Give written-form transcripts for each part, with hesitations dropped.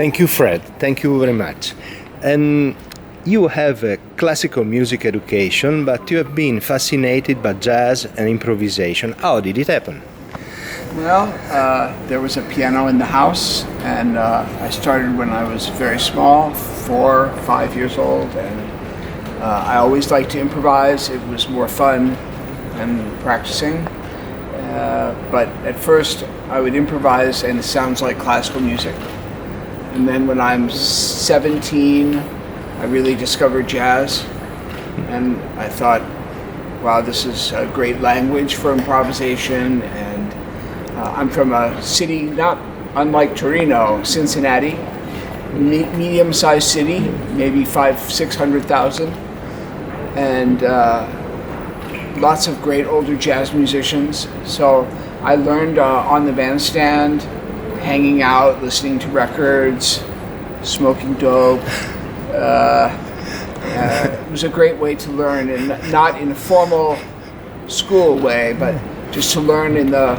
Thank you, Fred. Thank you very much. And you have a classical music education, but you have been fascinated by jazz and improvisation. How did it happen? Well, there was a piano in the house, and I started when I was very small, 4, 5 years old, and I always liked to improvise. It was more fun than practicing. But at first, I would improvise, and it sounds like classical music. And then when I'm 17, I really discovered jazz, and I thought, wow, this is a great language for improvisation. And I'm from a city not unlike Torino, Cincinnati, medium-sized city, maybe 500,000-600,000, and lots of great older jazz musicians. So I learned on the bandstand, hanging out, listening to records, smoking dope. It was a great way to learn, and not in a formal school way, but just to learn in the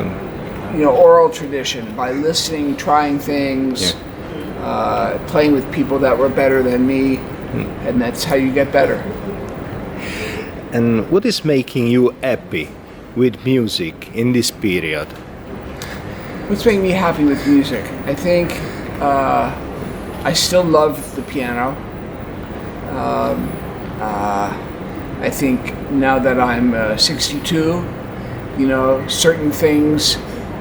oral tradition, by listening, trying things, playing with people that were better than me, and that's how you get better. And what is making you happy with music in this period? What's making me happy with music? I think I still love the piano. I think now that I'm 62, certain things,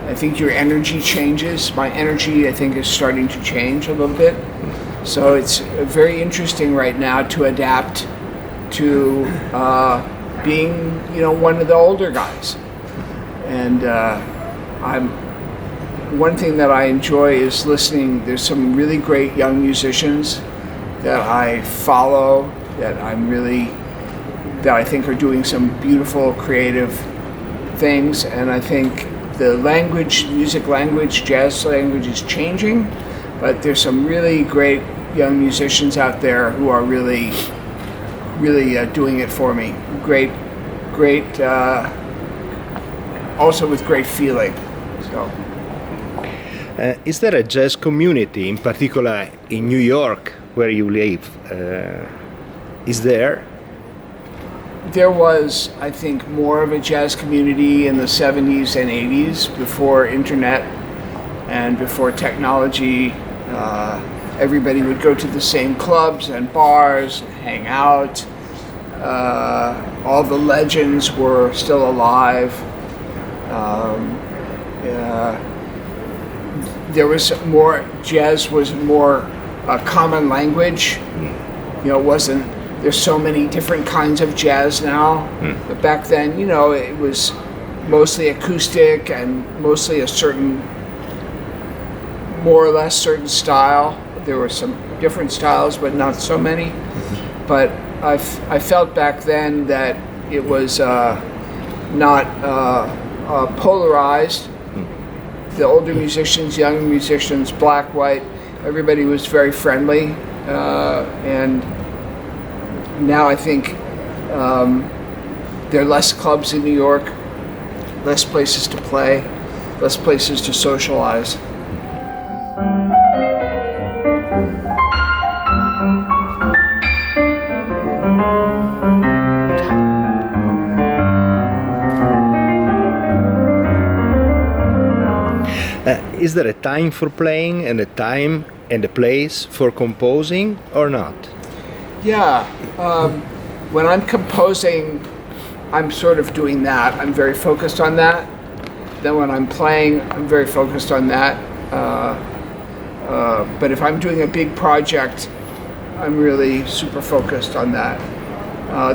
I think your energy changes. My energy, I think, is starting to change a little bit. So it's very interesting right now to adapt to being, one of the older guys. And one thing that I enjoy is listening. There's some really great young musicians that I follow, that I think are doing some beautiful, creative things. And I think the music language, jazz language is changing, but there's some really great young musicians out there who are really doing it for me. Great, also with great feeling. So. Is there a jazz community, in particular in New York, where you live? Is there? There was, I think, more of a jazz community in the 70s and 80s, before internet and before technology. Everybody would go to the same clubs and bars and hang out. All the legends were still alive. There was more, jazz was more a common language. It wasn't, there's so many different kinds of jazz now. But back then, it was mostly acoustic and mostly a certain, more or less certain style. There were some different styles, but not so many. But I felt back then that it was not polarized. The older musicians, young musicians, black, white, everybody was very friendly. And now I think there are less clubs in New York, less places to play, less places to socialize. Is there a time for playing and a time and a place for composing, or not? Yeah, when I'm composing, I'm sort of doing that. I'm very focused on that. Then when I'm playing, I'm very focused on that. But if I'm doing a big project, I'm really super focused on that.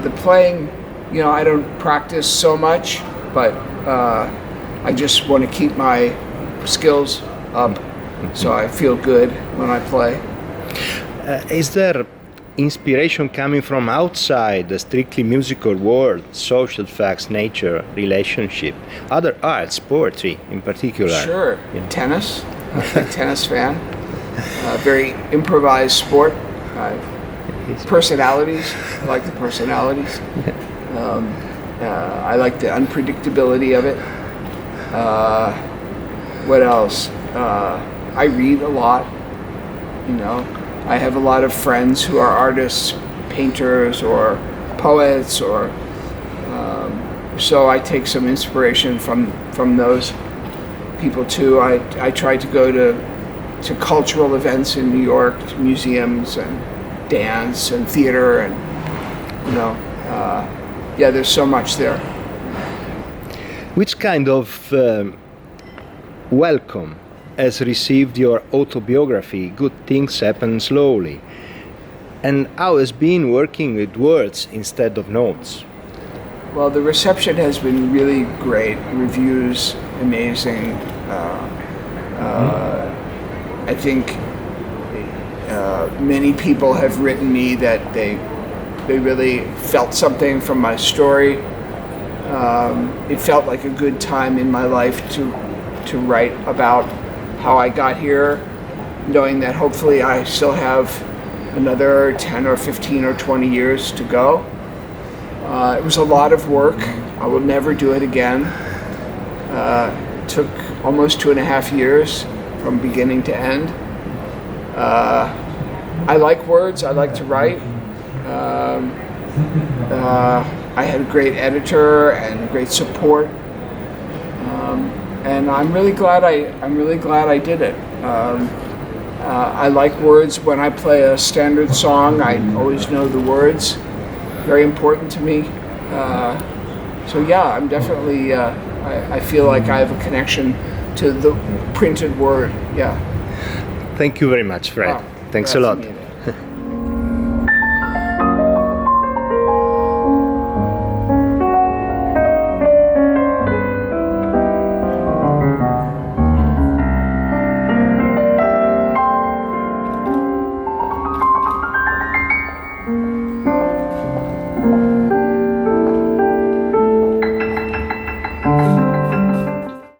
The playing, I don't practice so much, but I just want to keep my skills up, so I feel good when I play. Is there inspiration coming from outside the strictly musical world, social facts, nature, relationship, other arts, poetry in particular? Sure. Yeah. Tennis. I'm a big tennis fan. Very improvised sport. Personalities. I like the personalities. I like the unpredictability of it. What else? I read a lot. You know, I have a lot of friends who are artists, painters, or poets, or so I take some inspiration from those people too. I try to go to cultural events in New York, to museums and dance and theater, and you know, yeah, there's so much there. Which kind of welcome has received your autobiography, Good Things Happen Slowly? And how has been working with words instead of notes? Well, the reception has been really great. Reviews, amazing. I think many people have written me that they really felt something from my story. It felt like a good time in my life to write about how I got here, knowing that hopefully I still have another 10 or 15 or 20 years to go. It was a lot of work. I will never do it again. It took almost 2.5 years from beginning to end. I like words. I like to write. I had a great editor and great support, and I'm really glad I did it. I like words. When I play a standard song, I always know the words. Very important to me. So yeah, I'm definitely. I feel like I have a connection to the printed word. Yeah. Thank you very much, Fred. Wow. Thanks a lot. Grazie mille.